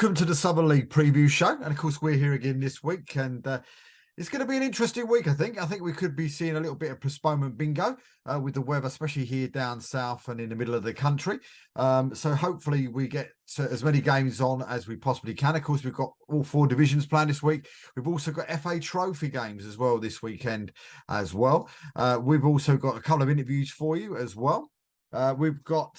Welcome to the Southern League preview show. And of course, we're here again this week. And it's going to be an interesting week, I think. I think we could be seeing a little bit of postponement bingo with the weather, especially here down south and in the middle of the country. So hopefully we get as many games on as we possibly can. Of course, we've got all four divisions planned this week. We've also got FA Trophy games as well this weekend as well. We've also got a couple of interviews for you as well. We've got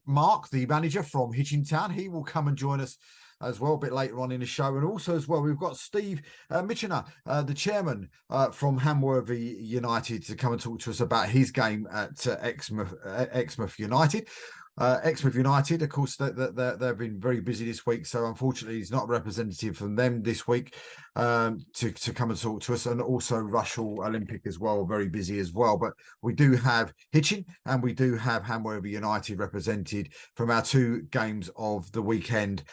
Mark, the manager from Hitchin. He will come and join us as well a bit later on in the show. And also as well, we've got Steve Mitchener, the chairman from Hamworthy United, to come and talk to us about his game at Exmouth United. Exmouth United, of course, they've been very busy this week, so unfortunately he's not a representative from them this week to come and talk to us. And also Russell Olympic as well, very busy as well. But we do have Hitchin and we do have Hamworthy United represented from our two games of the weekend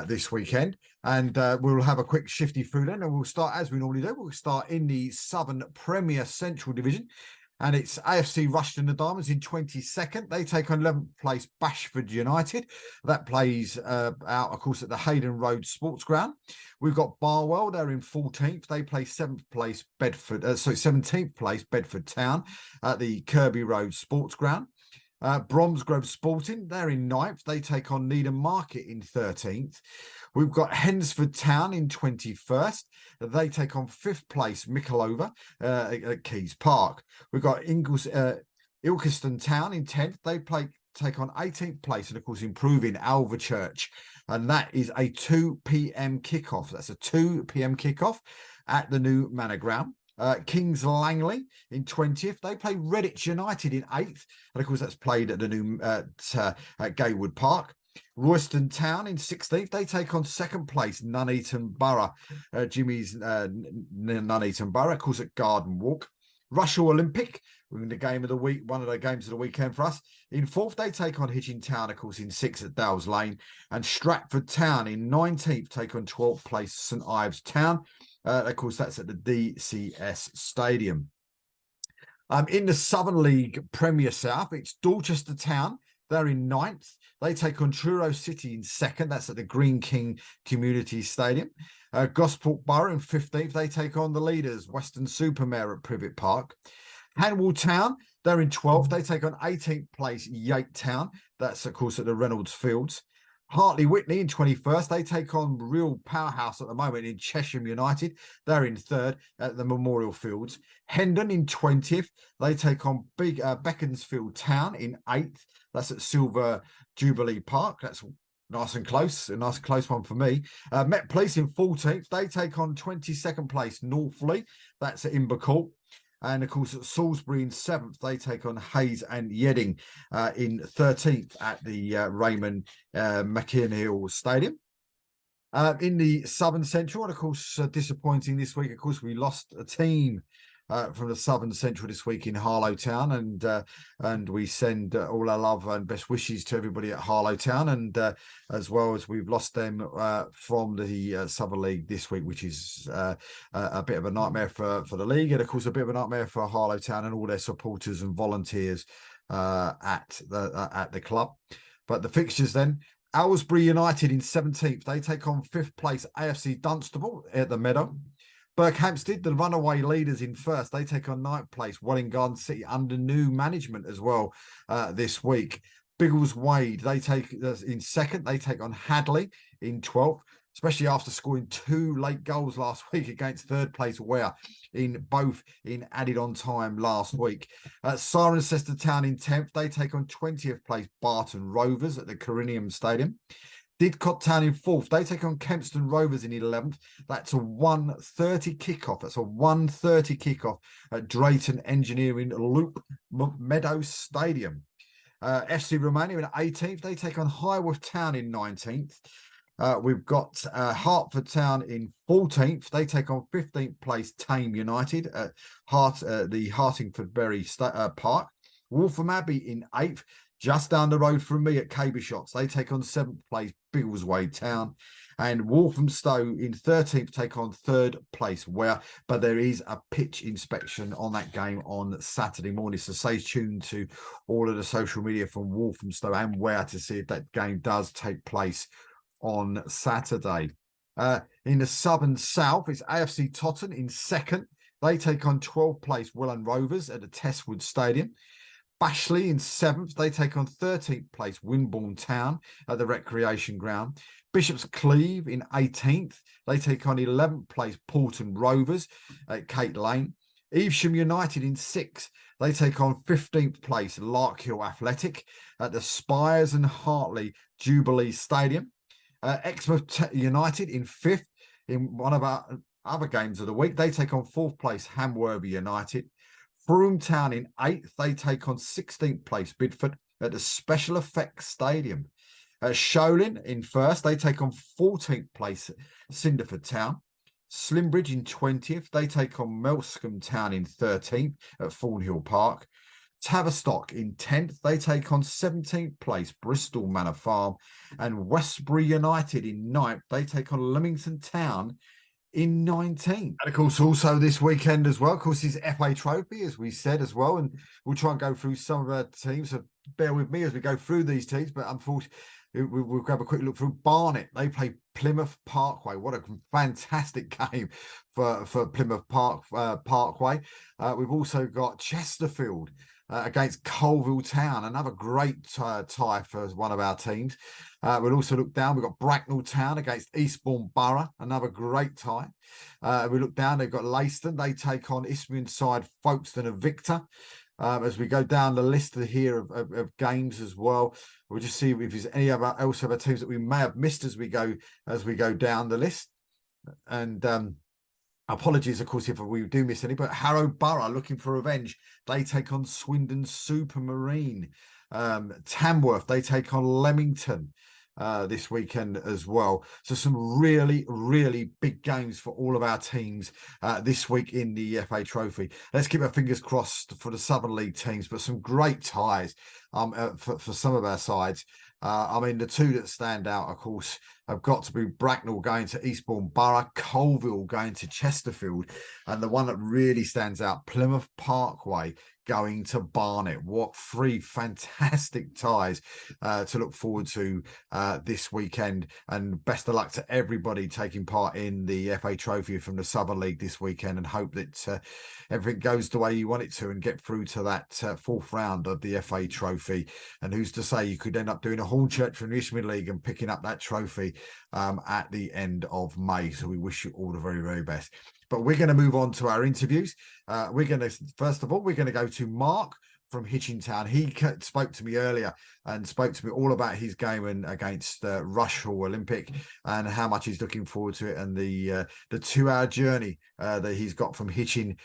this weekend. And we'll have a quick shifty through then, and we'll start as we normally do. We'll start in the Southern Premier Central Division. And it's AFC Rushden the Diamonds in 22nd. They take on 11th place Bashford United. That plays out, of course, at the Hayden Road Sports Ground. We've got Barwell. They're in 14th. They play 17th place Bedford Town at the Kirby Road Sports Ground. Bromsgrove Sporting, they're in 9th. They take on Needham Market in 13th. We've got Hensford Town in 21st. They take on 5th place Micklehove at Keys Park. We've got Ilkeston Town in 10th. They take on 18th place and, of course, improving Alvechurch. And that is a 2 p.m. kickoff. That's a 2 p.m. kickoff at the new Manor Ground. Kings Langley in 20th. They play Redditch United in 8th. And of course, that's played at the new at Gaywood Park. Royston Town in 16th. They take on 2nd place Nuneaton Borough. Jimmy's Nuneaton Borough, of course, at Garden Walk. Russell Olympic, in the game of the week, one of the games of the weekend for us. In 4th, they take on Hitchin Town, of course, in 6th at Dales Lane. And Stratford Town in 19th take on 12th place St Ives Town. Of course, that's at the DCS Stadium. In the Southern League Premier South, it's Dorchester Town. They're in 9th. They take on Truro City in 2nd. That's at the Green King Community Stadium. Gosport Borough in 15th. They take on the leaders, Western Supermare at Privet Park. Hanwell Town, they're in 12th. They take on 18th place Yate Town. That's, of course, at the Reynolds Fields. Hartley Whitney in 21st. They take on real powerhouse at the moment in Chesham United. They're in 3rd at the Memorial Fields. Hendon in 20th. They take on Beaconsfield Town in 8th. That's at Silver Jubilee Park. That's nice and close. A nice close one for me. Met Police in 14th. They take on 22nd place Northley. That's at Imber Court. And, of course, at Salisbury in 7th, they take on Hayes and Yedding in 13th at the Raymond McKinhill Stadium. In the Southern Central, and, of course, disappointing this week, of course, we lost a team from the Southern Central this week in Harlow Town, and we send all our love and best wishes to everybody at Harlow Town, and as well as we've lost them from the Southern League this week, which is a bit of a nightmare for the league, and of course a bit of a nightmare for Harlow Town and all their supporters and volunteers at the club. But the fixtures then. Aylesbury United in 17th. They take on 5th place AFC Dunstable at the Meadow. Burke Hampstead, the runaway leaders in 1st. They take on 9th place Welling Garden City under new management as well this week. Biggles Wade, they take in 2nd. They take on Hadley in 12th, especially after scoring 2 late goals last week against 3rd place Ware in added on time last week. Cirencester Town in 10th. They take on 20th place Barton Rovers at the Corinium Stadium. Didcot Town in 4th. They take on Kempston Rovers in 11th. That's a 1:30 kickoff. That's a 1:30 kickoff at Drayton Engineering Loop Meadows Stadium. FC Romania in 18th. They take on Highworth Town in 19th. We've got Hertford Town in 14th. They take on 15th place Tame United at the Hartingford Park. Waltham Abbey in 8th. Just down the road from me at Cabyshots, they take on 7th place Biggleswade Town. And Walthamstow in 13th take on 3rd place Ware. But there is a pitch inspection on that game on Saturday morning. So stay tuned to all of the social media from Walthamstow and Ware to see if that game does take place on Saturday. In the southern south, it's AFC Totton in second. They take on 12th place Welland Rovers at the Testwood Stadium. Bashley in 7th. They take on 13th place Wimborne Town at the Recreation Ground. Bishop's Cleeve in 18th. They take on 11th place Porton Rovers at Kate Lane. Evesham United in 6th. They take on 15th place Larkhill Athletic at the Spires and Hartley Jubilee Stadium. Exmouth United in 5th in one of our other games of the week. They take on 4th place Hamworthy United. Frome Town in 8th. They take on 16th place Bidford at the Special Effects Stadium. Shoalin in 1st. They take on 14th place Cinderford Town. Slimbridge in 20th. They take on Melscombe Town in 13th at Thornhill Park. Tavistock in 10th. They take on 17th place Bristol Manor Farm. And Westbury United in 9th. They take on Leamington Town in 19th. And of course, also this weekend as well, of course, is FA Trophy, as we said as well. And we'll try and go through some of our teams. So bear with me as we go through these teams. But unfortunately, we'll have a quick look through Barnet. They play Plymouth Parkway. What a fantastic game for Plymouth Parkway. We've also got Chesterfield against Colville Town, another great tie for one of our teams. We'll also look down. We've got Bracknell Town against Eastbourne Borough, another great tie. We look down. They've got Leiston. They take on Isthmian side Folkestone and Victor. As we go down the list here of games as well, we'll just see if there's any other teams that we may have missed as we go down the list. And apologies, of course, if we do miss any. But Harrow Borough looking for revenge. They take on Swindon Supermarine. Tamworth, they take on Leamington this weekend as well. So some really, really big games for all of our teams this week in the FA Trophy. Let's keep our fingers crossed for the Southern League teams, but some great ties for some of our sides. I mean, the two that stand out, of course, have got to be Bracknell going to Eastbourne Borough, Colville going to Chesterfield, and the one that really stands out, Plymouth Parkway going to Barnet. What three fantastic ties to look forward to this weekend. And best of luck to everybody taking part in the FA Trophy from the Southern League this weekend, and hope that everything goes the way you want it to and get through to that fourth round of the FA Trophy. And who's to say you could end up doing a Hornchurch from the Isthmian League and picking up that trophy at the end of May. So we wish you all the very, very best. But we're going to move on to our interviews. First of all, we're going to go to Mark from Hitchin Town. He spoke to me earlier and spoke to me all about his game against Rushall Olympic and how much he's looking forward to it, and the 2-hour journey that he's got from Hitchin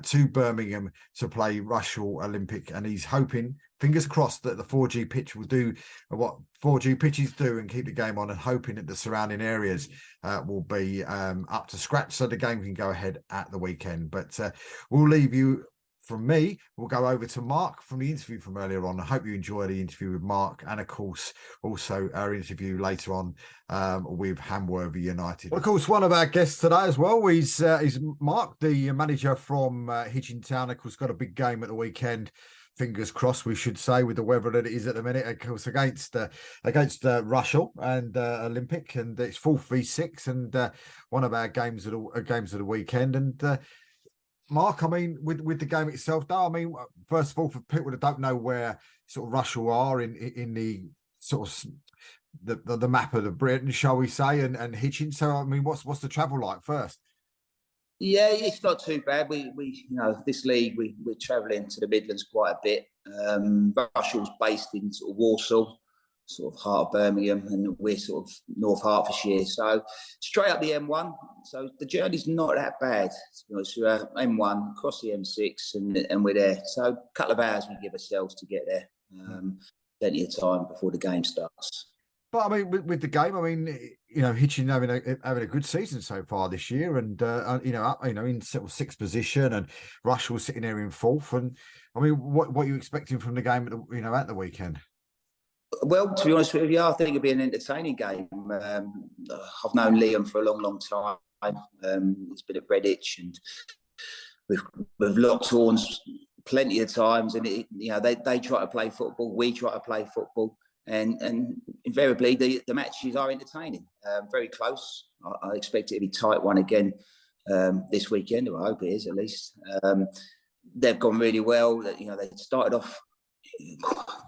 to Birmingham to play Rushall Olympic. And he's hoping, fingers crossed, that the 4G pitch will do what 4G pitches do and keep the game on, and hoping that the surrounding areas will be up to scratch so the game can go ahead at the weekend. But we'll leave you. From me, we'll go over to Mark from the interview from earlier on. I hope you enjoy the interview with Mark, and of course, also our interview later on with Hamworthy United. Well, of course, one of our guests today as well is Mark, the manager from Hitchin Town. Of course, got a big game at the weekend. Fingers crossed, we should say, with the weather that it is at the minute. Of course, against Rushall and Olympic, and it's 4v6, and one of our games of the weekend. And Mark, I mean, with the game itself, though, I mean, first of all, for people that don't know where sort of Rushall are in the sort of the map of the Britain, shall we say, and Hitchin. So, I mean, what's the travel like first? Yeah, it's not too bad. We this league we're travelling to the Midlands quite a bit. Rushall's based in sort of Walsall, sort of heart of Birmingham, and we're sort of North Hertfordshire. So straight up the M1. So the journey's not that bad. It's M1 across the M6, and we're there. So a couple of hours we give ourselves to get there. Plenty of time before the game starts. But I mean, with the game, I mean, Hitchin having a good season so far this year, and in sort of 6th position, and Rushall sitting there in 4th. And I mean, what are you expecting from the game at the weekend? Well, to be honest with you, I think it'll be an entertaining game. I've known Liam for a long, long time. He's been at Redditch, and we've locked horns plenty of times. And they try to play football, we try to play football, and invariably the matches are entertaining, very close. I expect it to be a tight one again this weekend, or I hope it is at least. They've gone really well. You know, they started off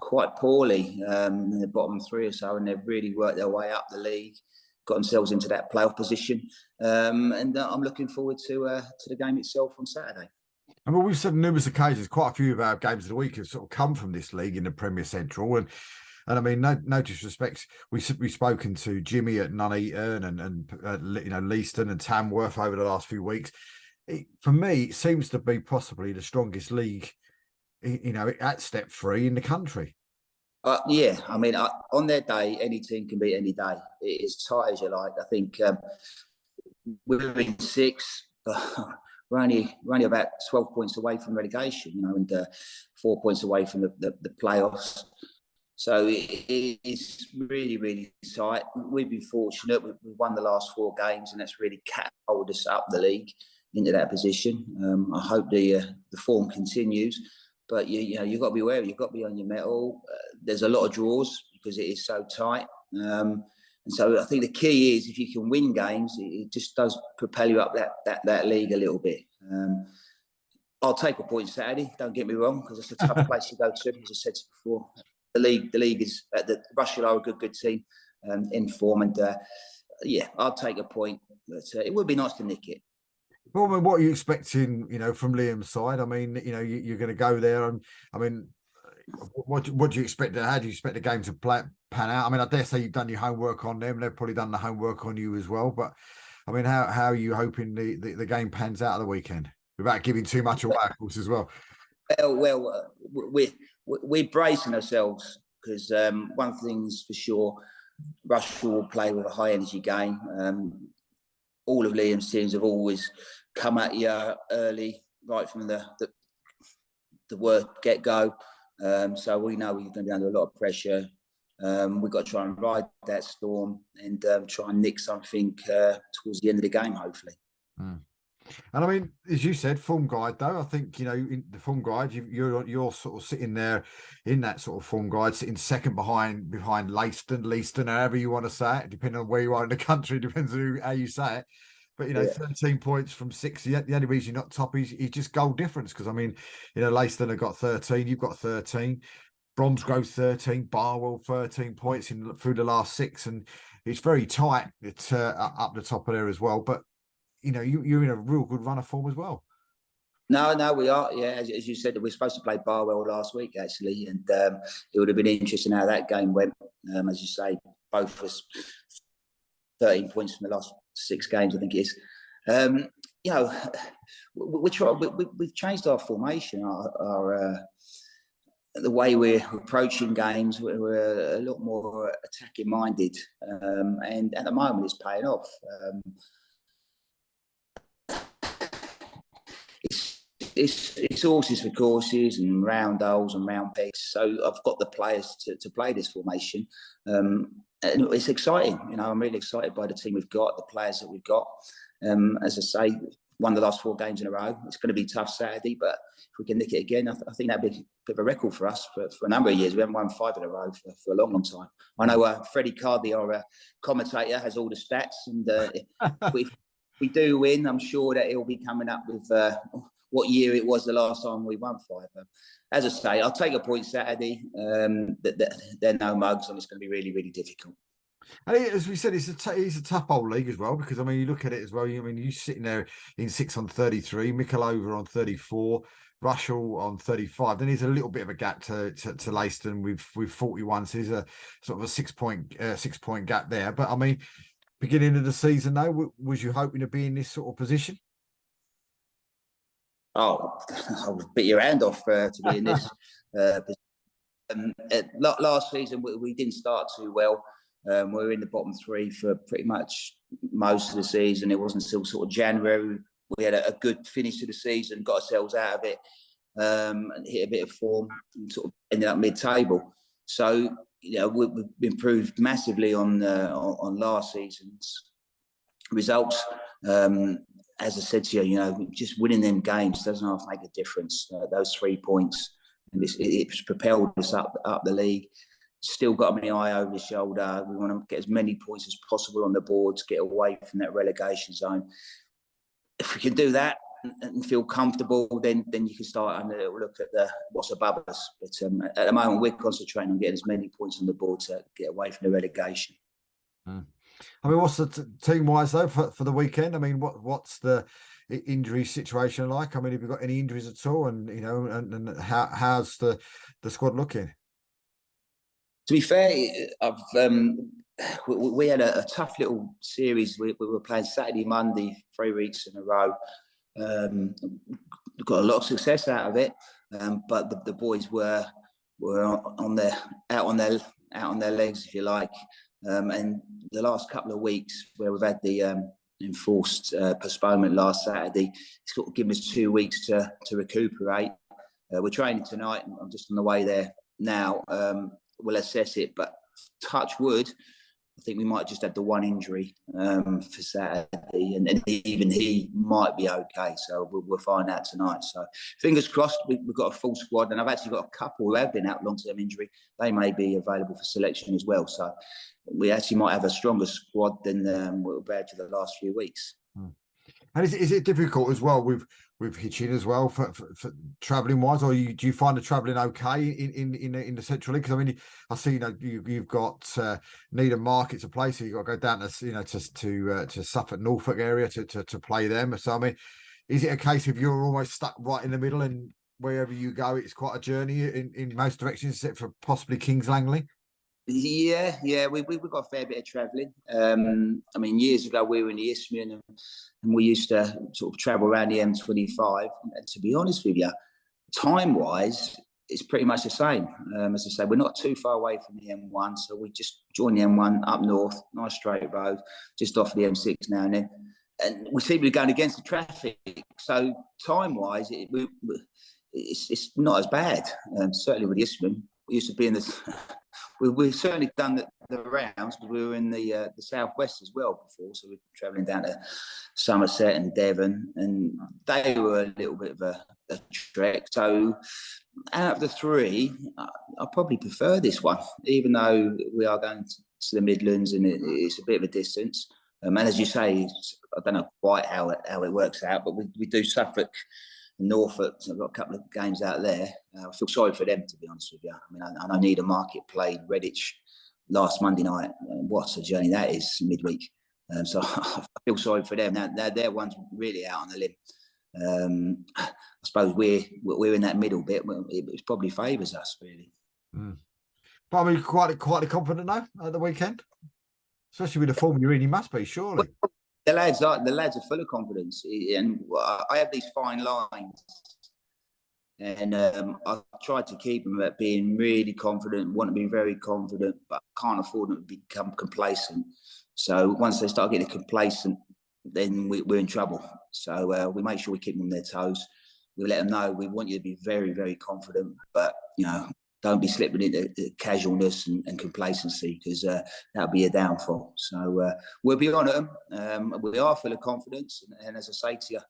quite poorly in the bottom three or so, and they've really worked their way up the league, got themselves into that playoff position, and I'm looking forward to the game itself on Saturday. I mean, we've said on numerous occasions, quite a few of our games of the week have sort of come from this league in the Premier Central, and I mean, no disrespect, we've spoken to Jimmy at Nuneaton and you know, Leiston and Tamworth over the last few weeks. For me, it seems to be possibly the strongest league, you know, at step 3 in the country. Yeah, I mean, on their day, any team can beat any day. It is tight as you like. I think we're in 6th. We're only about 12 points away from relegation, you know, and 4 points away from the playoffs. So it's really, really tight. We've been fortunate. We've won the last 4 games, and that's really catapulted us up the league into that position. I hope the form continues. But you know, you've got to be aware. You've got to be on your mettle. There's a lot of draws because it is so tight. And so I think the key is if you can win games, it just does propel you up that league a little bit. I'll take a point Saturday. Don't get me wrong, because it's a tough place to go to. As I said before, the league is the Rushall are a good team in form, and yeah, I'll take a point. But it would be nice to nick it. Well, I mean, what are you expecting, you know, from Liam's side? I mean, you know, you're going to go there, and I mean, what do you expect? How do you expect the game to pan out? I mean, I dare say you've done your homework on them. They've probably done the homework on you as well. But I mean, how are you hoping the game pans out of the weekend without giving too much away, of course, as well? Well, we're bracing ourselves because one thing's for sure, Rushall will play with a high energy game. All of Liam's teams have always come at you early, right from the word get go. So we know we're going to be under a lot of pressure. We've got to try and ride that storm and try and nick something towards the end of the game, hopefully. Mm. And I mean, as you said, form guide though. I think, you know, in the form guide, you're sort of sitting there in that sort of form guide, sitting second behind Leiston, however you want to say it, depending on where you are in the country, depends on how you say it. But, you know, yeah. 13 points from 6. The only reason you're not top is just goal difference. Because, I mean, you know, Leiston have got 13. You've got 13. Bromsgrove 13. Barwell 13 points through the last 6. And it's very tight. It's up the top of there as well. But, you know, you're in a real good run of form as well. No, we are. Yeah, as you said, we were supposed to play Barwell last week, actually. And it would have been interesting how that game went. As you say, both of us 13 points from the last 6 games, I think it is. You know, we've changed our formation, our the way we're approaching games. We're a lot more attacking minded, and at the moment it's paying off. It's horses for courses and round holes and round pegs. So I've got the players to play this formation. And it's exciting. You know, I'm really excited by the team we've got, the players that we've got. As I say, won the last 4 games in a row. It's going to be tough Saturday, but if we can nick it again, I think that'd be a bit of a record for us for a number of years. We haven't won 5 in a row for a long, long time. I know Freddie Cardi, our commentator, has all the stats, and if we do win, I'm sure that he'll be coming up with what year it was the last time we won 5. As I say, I'll take a point Saturday. They're no mugs, and it's going to be really, really difficult. And as we said, it's a tough old league as well, because I mean, you look at it as well. I mean, you're sitting there in 6 on 33, Michelova on 34, Rushall on 35. Then there's a little bit of a gap to Leiston with 41. So there's a sort of a 6 point gap there. But I mean, beginning of the season, though, was you hoping to be in this sort of position? Oh, I would bit your hand off to be in this position. Last season, we didn't start too well. We were in the bottom 3 for pretty much most of the season. It wasn't until sort of January we had a good finish to the season, got ourselves out of it, and hit a bit of form, and sort of ended up mid-table. So, you know, we've improved massively on last season's results. As I said to you, you know, just winning them games doesn't have to make a difference. Those 3 points, and it's propelled us up the league. still got my eye over the shoulder. We want to get as many points as possible on the board to get away from that relegation zone. If we can do that and feel comfortable, then you can start having a little look at what's above us. But at the moment, we're concentrating on getting as many points on the board to get away from the relegation. I mean, what's the team-wise though for the weekend? I mean, what's the injury situation like? I mean, have you got any injuries at all? And you know, and how's the squad looking? To be fair, we had a tough little series. We were playing Saturday, Monday, 3 weeks in a row. Got a lot of success out of it, but the boys were out on their legs, if you like. And the last couple of weeks, where we've had the enforced postponement last Saturday, it's sort of given us 2 weeks to recuperate. We're training tonight. I'm just on the way there now. We'll assess it, but touch wood, I think we might just have the one injury for Saturday, and even he might be okay. So we'll find out tonight. So fingers crossed, we've got a full squad, and I've actually got a couple who have been out long-term injury. They may be available for selection as well. So we actually might have a stronger squad than we've had for the last few weeks. And is it difficult as well with Hitchin as well for travelling wise, or do you find the travelling okay in the Central League? Because I mean, I see you've got Needham Market to play, so you've got to go down to Suffolk, Norfolk area to play them. So I mean, is it a case of you're almost stuck right in the middle, and wherever you go, it's quite a journey in most directions, except for possibly Kings Langley? Yeah, we've got a fair bit of travelling. I mean, years ago we were in the Isthmian, and we used to sort of travel around the M25. And to be honest with you, time-wise, it's pretty much the same. As I say, we're not too far away from the M1, so we just join the M1 up north, nice straight road, just off the M6 now and then. And we seem to be going against the traffic. So time-wise, it's not as bad. Certainly with the Isthmian, we used to be in this. We've certainly done the rounds, because we were in the southwest as well before, so we were travelling down to Somerset and Devon, and they were a little bit of a trek. So out of the three, I probably prefer this one, even though we are going to the Midlands and it's a bit of a distance. And as you say, I don't know quite how it works out, but we do Suffolk, Norfolk. So I've got a couple of games out there. I feel sorry for them, to be honest with you. I mean, I Needham Market played Redditch last Monday night. What a journey that is midweek. So I feel sorry for them. Now their one's really out on the limb. I suppose we're in that middle bit. It probably favours us, really. But I mean, quite confident now at the weekend, especially with the form you're in. You must be, surely. The lads are full of confidence, and I have these fine lines, and I tried to keep them at being really confident, want to be very confident, but can't afford them to become complacent. So once they start getting complacent, then we're in trouble. So we make sure we keep them on their toes. We let them know we want you to be very, very confident, but don't be slipping into casualness and complacency, because that'll be a downfall. So we'll be on them. We are full of confidence. And as I say to you,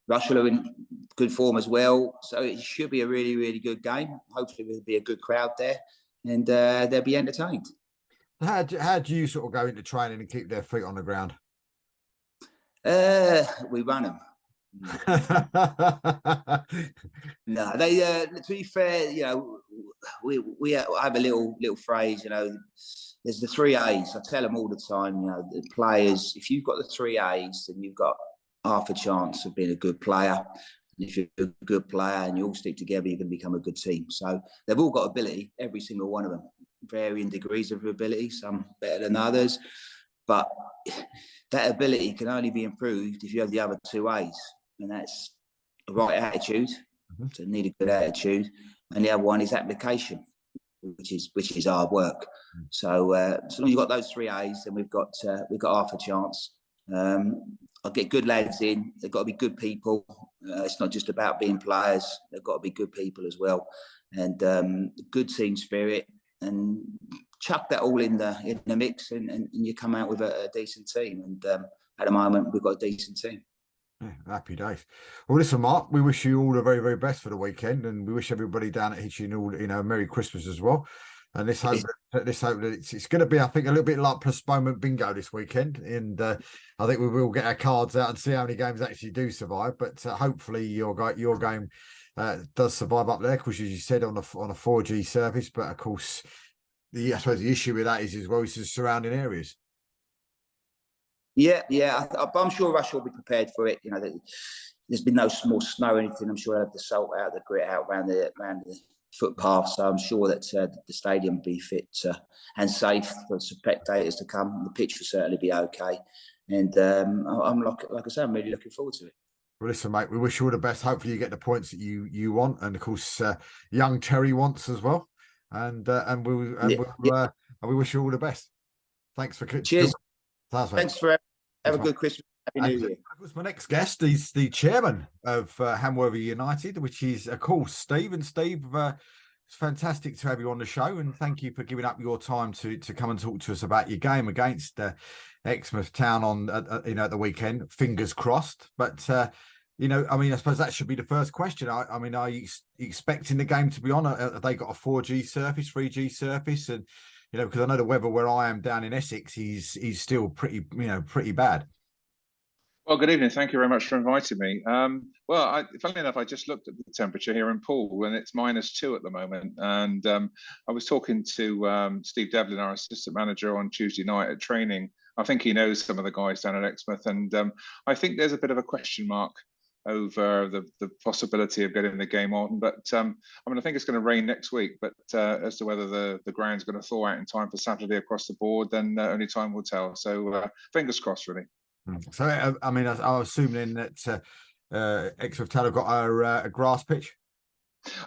Russell are in good form as well. So it should be a really, really good game. Hopefully there'll be a good crowd there, and they'll be entertained. How do you sort of go into training and keep their feet on the ground? We run them. No, they. To be fair, we have a little phrase. There's the 3 A's. I tell them all the time. The players. If you've got the 3 A's, then you've got half a chance of being a good player. And if you're a good player and you all stick together, you're going to become a good team. So they've all got ability. Every single one of them, varying degrees of ability. Some better than others, but that ability can only be improved if you have the other 2 A's. And that's the right attitude, to need a good attitude, and the other one is application, which is hard work. So as long as you've got those 3 A's, then we've got half a chance. I'll get good lads in. They've got to be good people. It's not just about being players. They've got to be good people as well, and good team spirit. And chuck that all in the mix, and you come out with a decent team. And at the moment, we've got a decent team. Yeah, happy days. Well, listen, Mark, we wish you all the very, very best for the weekend, and we wish everybody down at Hitchin all, a Merry Christmas as well. And let's hope that it's going to be, I think, a little bit like postponement bingo this weekend. And I think we will get our cards out and see how many games actually do survive. But hopefully your game does survive up there, because as you said, on a 4G surface. But of course, I suppose the issue with that is as well is the surrounding areas. Yeah, but I'm sure Russia will be prepared for it. You know, there's been no small snow or anything. I'm sure they'll have the salt out, the grit out around the footpath. So I'm sure that the stadium will be fit and safe for spectators to come. The pitch will certainly be okay. And I'm like I say, I'm really looking forward to it. Well, listen, mate, we wish you all the best. Hopefully you get the points that you want. And of course, young Terry wants as well. And we wish you all the best. Thanks for cheers. Thanks for have a good Christmas. Happy New Year. Of course, my next guest is the chairman of Hamworthy United, which is, of course, Steve. And Steve, it's fantastic to have you on the show, and thank you for giving up your time to come and talk to us about your game against Exmouth Town on at the weekend. Fingers crossed. But I suppose that should be the first question. I mean, are you expecting the game to be on? Have they got a 4G surface, 3G surface? And because I know the weather where I am down in Essex, he's still pretty bad. Well, good evening. Thank you very much for inviting me. Funnily enough, I just looked at the temperature here in Poole, and it's -2 at the moment. And I was talking to Steve Devlin, our assistant manager, on Tuesday night at training. I think he knows some of the guys down at Exmouth, and I think there's a bit of a question mark over the possibility of getting the game on. But I think it's going to rain next week. But as to whether the ground's going to thaw out in time for Saturday across the board, then only time will tell. So fingers crossed, really. So, I was assuming that Exmouth Town have got a grass pitch.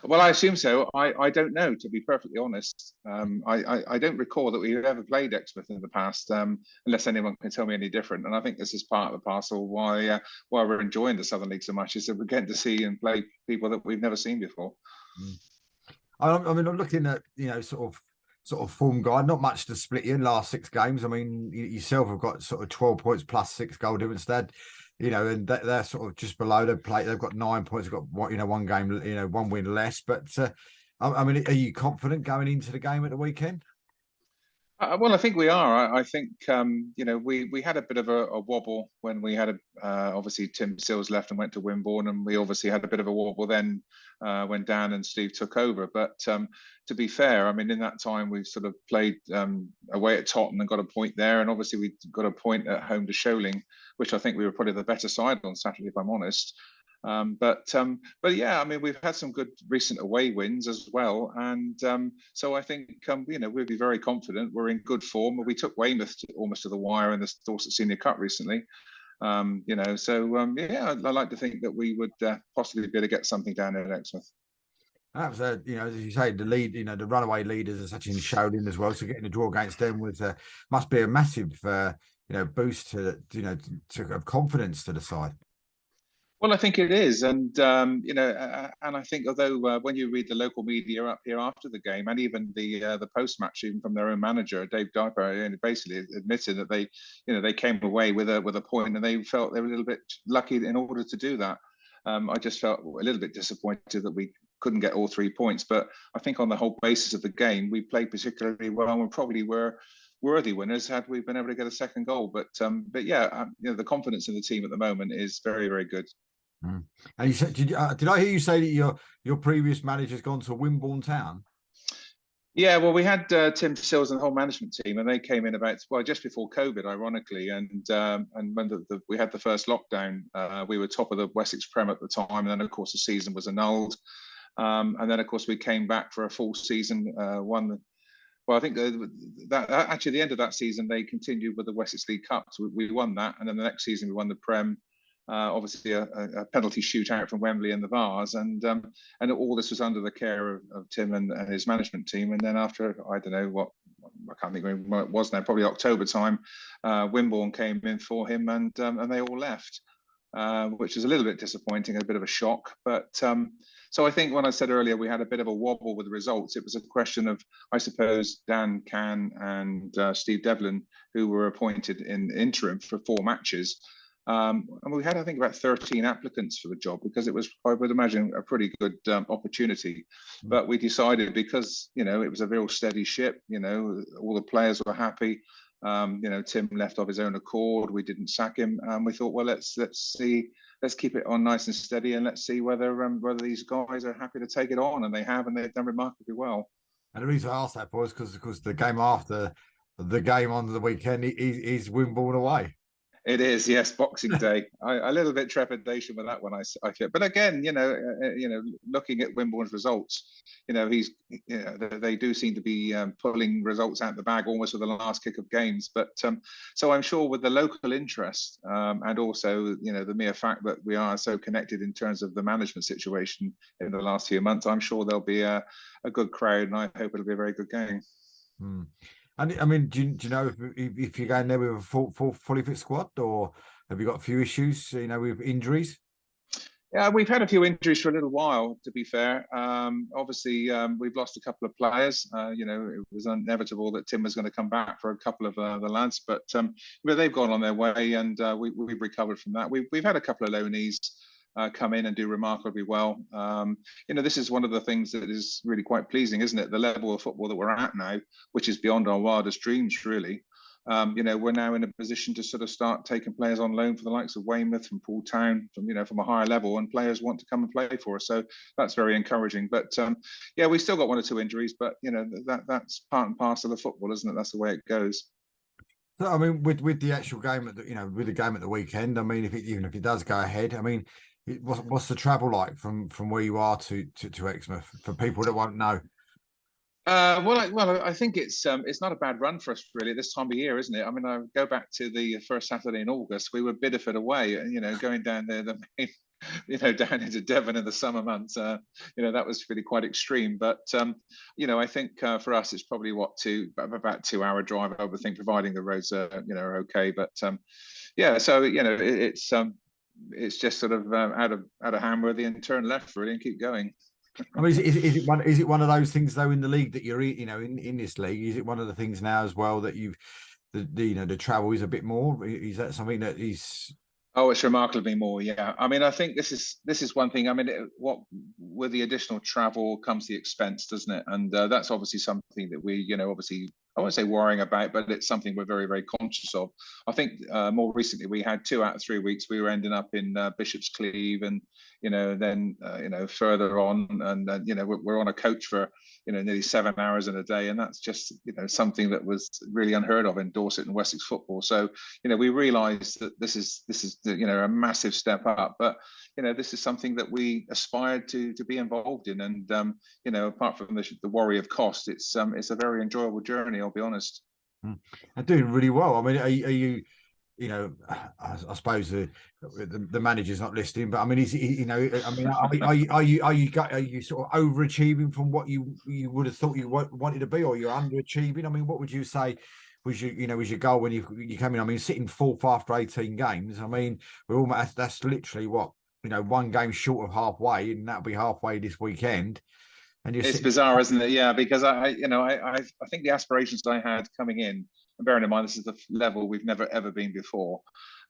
Well, I assume so. I don't know, to be perfectly honest. I don't recall that we've ever played Exmouth in the past, unless anyone can tell me any different. And I think this is part of the parcel why we're enjoying the Southern League so much, is that we're getting to see and play people that we've never seen before. I'm looking at sort of form guide, not much to split you in last 6 games. I mean, yourself have got sort of 12 points plus 6 goal difference. And they're sort of just below. They've got 9 points. They've got one game, one win less. But are you confident going into the game at the weekend? Well, I think we are. I think we had a bit of a wobble when we had obviously Tim Sills left and went to Wimborne, and we obviously had a bit of a wobble then when Dan and Steve took over. But to be fair, in that time we sort of played away at Tottenham and got a point there, and obviously we got a point at home to Sholing, which I think we were probably the better side on Saturday, if I'm honest. But yeah, we've had some good recent away wins as well, and so I think we'll be very confident. We're in good form. We took Weymouth almost to the wire in the Dorset Senior Cup recently. Yeah, I'd like to think that we would possibly be able to get something down there at Exmouth. That was as you say, the lead. The runaway leaders are such in Sholing as well. So getting a draw against them must be a massive boost to of confidence to the side. Well, I think it is, and and I think although when you read the local media up here after the game, and even the post-match, even from their own manager Dave Diper, basically admitted that they came away with a point, and they felt they were a little bit lucky in order to do that. I just felt a little bit disappointed that we couldn't get all 3 points, but I think on the whole basis of the game, we played particularly well, and probably were worthy winners had we been able to get a second goal. But yeah, the confidence in the team at the moment is very, very good. And you said, did I hear you say that your previous manager's gone to Wimborne Town? Yeah, well, we had Tim Sills and the whole management team, and they came in just before COVID, ironically, and when we had the first lockdown, we were top of the Wessex Prem at the time, and then of course the season was annulled, and then of course we came back for a full season, won. Well, I think that actually the end of that season they continued with the Wessex League Cup, so we won that, and then the next season we won the Prem. Obviously a penalty shootout from Wembley in the Vars, and all this was under the care of Tim and his management team. And then after, I don't know what, I can't think when it was now, probably October time, Wimborne came in for him, and they all left, which is a little bit disappointing, a bit of a shock. But so I think when I said earlier we had a bit of a wobble with the results, it was a question of, I suppose, Dan Cann and Steve Devlin, who were appointed in interim for 4 matches. And we had, I think, about 13 applicants for the job, because it was, I would imagine, a pretty good opportunity. But we decided, because, you know, it was a real steady ship, you know, all the players were happy. You know, Tim left of his own accord. We didn't sack him. We thought, well, let's keep it on nice and steady, and let's see whether these guys are happy to take it on. And they have, and they've done remarkably well. And the reason I asked that, boys, because the game after the game on the weekend is Wimbledon away. It is, yes, Boxing Day. A little bit trepidation with that one, I feel. But again, you know, looking at Wimbledon's results, you know, they do seem to be pulling results out of the bag almost with the last kick of games. But so I'm sure with the local interest and also, you know, the mere fact that we are so connected in terms of the management situation in the last few months, I'm sure there'll be a good crowd, and I hope it'll be a very good game. And I mean, do you know if you're going there with a fully fit squad, or have you got a few issues, you know, with injuries? Yeah, we've had a few injuries for a little while, to be fair. Obviously, we've lost a couple of players. You know, it was inevitable that Tim was going to come back for a couple of the lads, but they've gone on their way, and we've recovered from that. We've had a couple of loanees come in and do remarkably well. You know, this is one of the things that is really quite pleasing, isn't it? The level of football that we're at now, which is beyond our wildest dreams, really. You know, we're now in a position to sort of start taking players on loan for the likes of Weymouth, from Poole Town, from a higher level, and players want to come and play for us. So that's very encouraging. But yeah, we still got one or two injuries, but you know, that's part and parcel of football, isn't it? That's the way it goes. So I mean, with the actual game with the game at the weekend, I mean, even if it does go ahead, I mean, what's the travel like from where you are to Exmouth for people that won't know? Well, I think it's not a bad run for us really this time of year, isn't it? I mean, I go back to the first Saturday in August. We were Bideford away, and you know, going down there, down into Devon in the summer months. You know, that was really quite extreme. But you know, I think for us, it's probably about 2 hour drive, I would think, providing the roads are okay. But yeah, so you know, it's just sort of out of Hamworthy and turn left really and keep going. I mean, is it one of those things though in the league that you're in this league? Is it one of the things now as well that the travel is a bit more? Is that something that is? Oh, it's remarkably more. Yeah, I mean, I think this is one thing. I mean, what with the additional travel comes the expense, doesn't it? And that's obviously something that we, obviously, I won't say worrying about, but it's something we're very, very conscious of. I think more recently we had 2 out of 3 weeks we were ending up in Bishop's Cleeve, and then further on, and we're on a coach for nearly 7 hours in a day, and that's just something that was really unheard of in Dorset and Wessex football. So we realised that this is a massive step up, but this is something that we aspired to be involved in, and apart from the worry of cost, it's a very enjoyable journey, I'll be honest. And doing really well. I mean, are you I suppose the manager's not listening, but I mean, are you sort of overachieving from what you would have thought you wanted to be, or you're underachieving? I mean, what would you say was your goal when you came in? I mean, sitting fourth after 18 games. I mean, that's literally what, one game short of halfway, and that'll be halfway this weekend. And it's bizarre, isn't it? Yeah, because I think the aspirations I had coming in, and bearing in mind this is the level we've never ever been before,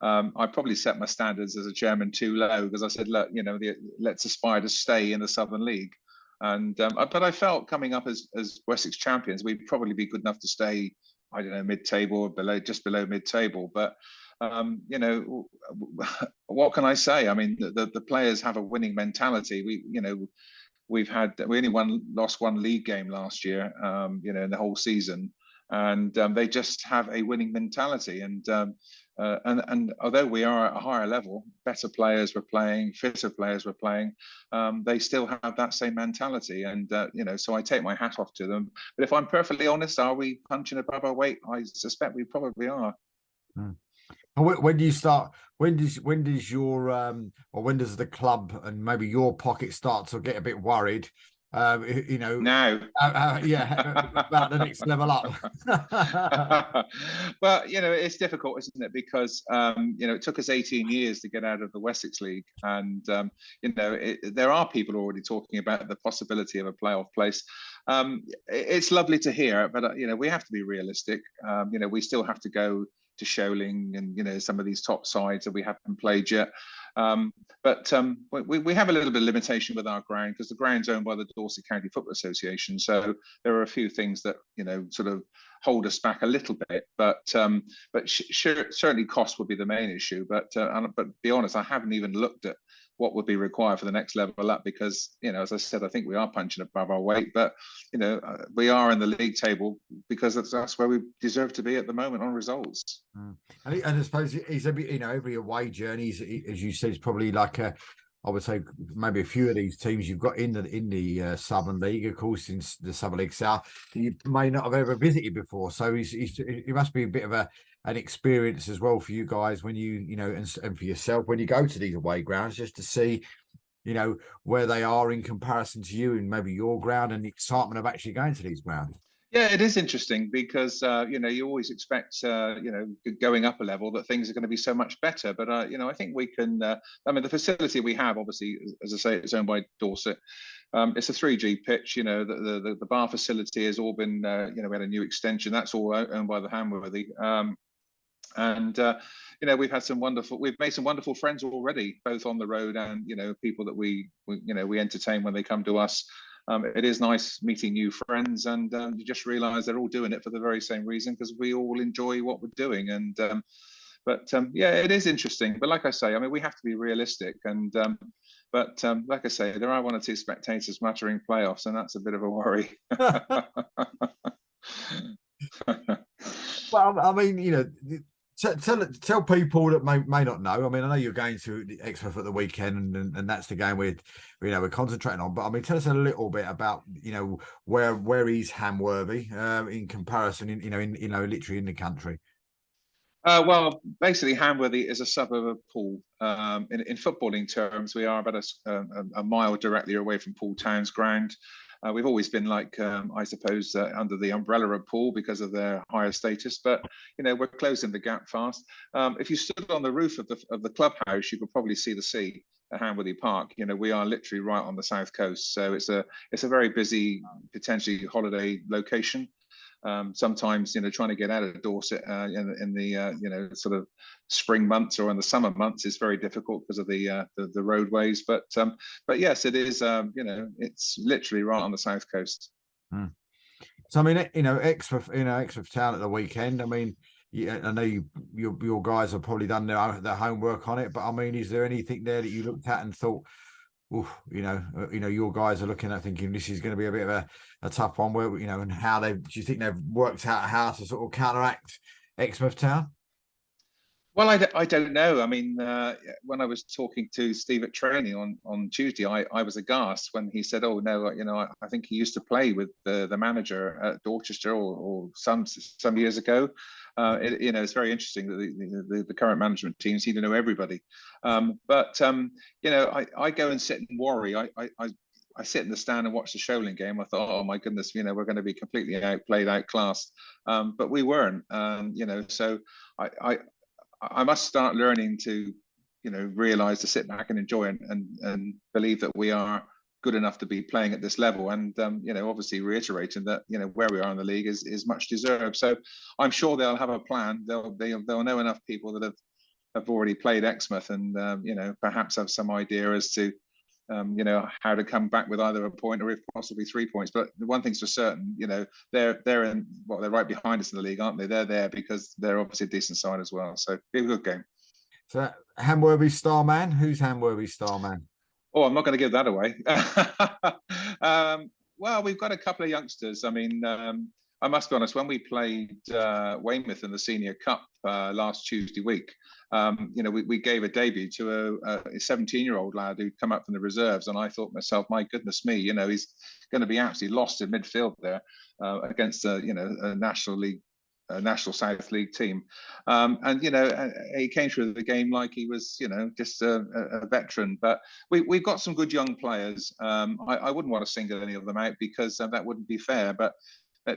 I probably set my standards as a chairman too low, because I said, look, let's aspire to stay in the Southern League, and but I felt coming up as Wessex champions, we'd probably be good enough to stay, I don't know, mid-table or just below mid-table, but. What can I say? I mean, the players have a winning mentality. We only lost one league game last year, in the whole season, and they just have a winning mentality. And although we are at a higher level, better players were playing, fitter players were playing, they still have that same mentality. And so I take my hat off to them. But if I'm perfectly honest, are we punching above our weight? I suspect we probably are. When do you start? When does your or when does the club and maybe your pocket start to get a bit worried? Now, about the next level up. Well, it's difficult, isn't it? Because it took us 18 years to get out of the Wessex League, and there are people already talking about the possibility of a playoff place. It's lovely to hear, but we have to be realistic. We still have to go to Sholing and some of these top sides that we haven't played yet. But we have a little bit of limitation with our ground because the ground's owned by the Dorset County Football Association. So there are a few things that sort of hold us back a little bit. But certainly cost would be the main issue. But to be honest, I haven't even looked at what would be required for the next level up because as I said, I think we are punching above our weight. But we are in the league table because that's where we deserve to be at the moment on results. And I suppose it's every away journey, as you said, it's probably like I would say maybe a few of these teams you've got in the Southern League, of course, in the Southern League South, you may not have ever visited before. So it must be a bit of an experience as well for you guys when and for yourself when you go to these away grounds, just to see where they are in comparison to you and maybe your ground and the excitement of actually going to these grounds. Yeah, it is interesting because you always expect going up a level that things are going to be so much better. But I think we can. I mean, the facility we have, obviously, as I say, it's owned by Dorset. It's a 3G pitch. The bar facility has all been. We had a new extension. That's all owned by the Hamworthy. We've made some wonderful friends already, both on the road and people that we entertain when they come to us. It is nice meeting new friends, and you just realise they're all doing it for the very same reason because we all enjoy what we're doing. And yeah, it is interesting. But like I say, I mean, we have to be realistic. And like I say, there are one or two spectators muttering playoffs, and that's a bit of a worry. Well, I mean, tell people that may not know. I mean, I know you're going to the Exmouth at the weekend, and that's the game we're concentrating on. But I mean, tell us a little bit about where is Hamworthy in comparison, literally in the country. Well, basically, Hamworthy is a suburb of Poole. In footballing terms, we are about a mile directly away from Poole Town's ground. We've always been like, I suppose, under the umbrella of Poole because of their higher status, but we're closing the gap fast. If you stood on the roof of the clubhouse, you could probably see the sea at Hamworthy Park. We are literally right on the south coast, so it's a very busy, potentially holiday location. Sometimes trying to get out of Dorset in the sort of spring months or in the summer months is very difficult because of the roadways. But yes, it is. It's literally right on the south coast. So I mean, Exmouth Town at the weekend. I mean, I know your guys have probably done their homework on it, but I mean, is there anything there that you looked at and thought, your guys are looking at thinking this is going to be a bit of a tough one, where and how do you think they've worked out how to sort of counteract Exmouth Town? Well, I don't know. I mean, when I was talking to Steve at training on Tuesday, I was aghast when he said, "Oh no, I think he used to play with the manager at Dorchester or some years ago." It's very interesting that the current management team seem to know everybody. But I go and sit and worry. I sit in the stand and watch the Sholing game. I thought, oh my goodness, we're going to be completely outplayed, outclassed. But we weren't. So I must start learning to, realise to sit back and enjoy and believe that we are good enough to be playing at this level. And obviously reiterating that where we are in the league is much deserved. So I'm sure they'll have a plan. They'll know enough people that have already played Exmouth and perhaps have some idea as to how to come back with either a point or if possibly 3 points. But the one thing's for certain, they're right behind us in the league, aren't they? They're there because they're obviously a decent side as well. So be a good game. So Hamworthy star man, who's Hamworthy star man? Oh, I'm not going to give that away. Well, we've got a couple of youngsters. I mean, I must be honest, when we played Weymouth in the Senior Cup last Tuesday week, we gave a debut to a 17-year-old lad who'd come up from the reserves, and I thought to myself, my goodness me, he's going to be absolutely lost in midfield there against a National League, National South League team, and he came through the game like he was just a veteran. But we've got some good young players. I wouldn't want to single any of them out because that wouldn't be fair, but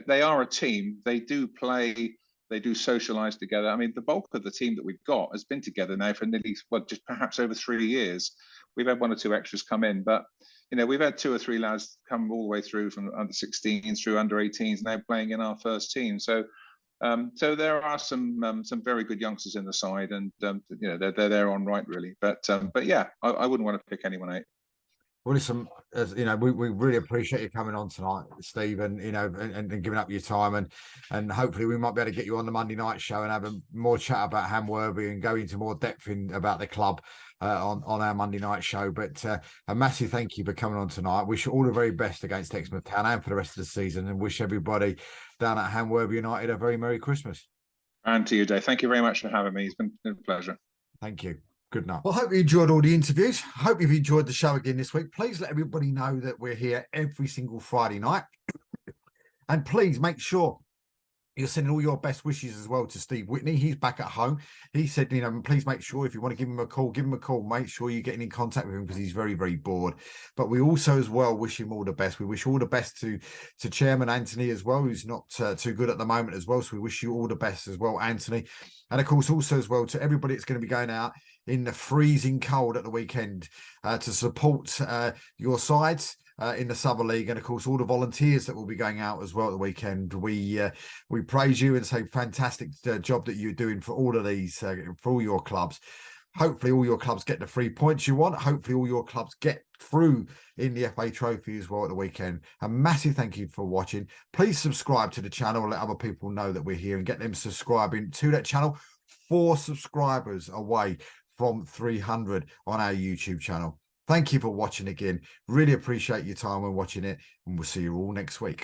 they are a team. They do play. They do socialise together. I mean, the bulk of the team that we've got has been together now for nearly, just perhaps over 3 years. We've had one or two extras come in, but we've had 2 or 3 lads come all the way through from under 16s through under 18s now playing in our first team. So So there are some very good youngsters in the side, and they're there on right really. But yeah, I wouldn't want to pick anyone out. Well, listen, as you know, we really appreciate you coming on tonight, Steve, and and giving up your time, and hopefully we might be able to get you on the Monday night show and have a more chat about Hamworthy and go into more depth about the club on our Monday night show. But a massive thank you for coming on tonight. Wish you all the very best against Exmouth Town and for the rest of the season, and wish everybody down at Hamworthy United a very Merry Christmas. And to you, Dave. Thank you very much for having me. It's been a pleasure. Thank you. Good night. Well, I hope you enjoyed all the interviews. Hope you've enjoyed the show again this week. Please let everybody know that we're here every single Friday night. And please make sure you're sending all your best wishes as well to Steve Whitney. He's back at home. He said, please make sure if you want to give him a call, give him a call. Make sure you're getting in contact with him because he's very, very bored. But we also as well wish him all the best. We wish all the best to Chairman Anthony as well, who's not too good at the moment as well. So we wish you all the best as well, Anthony. And of course, also as well to everybody that's going to be going out in the freezing cold at the weekend to support your sides in the Southern League, and of course all the volunteers that will be going out as well at the weekend. We praise you and say fantastic job that you're doing for all of these, for all your clubs. Hopefully all your clubs get the 3 points you want. Hopefully all your clubs get through in the FA Trophy as well at the weekend. A massive thank you for watching. Please subscribe to the channel and let other people know that we're here and get them subscribing to that channel. 4 subscribers away from 300 on our YouTube channel. Thank you for watching again. Really appreciate your time when watching it, and we'll see you all next week.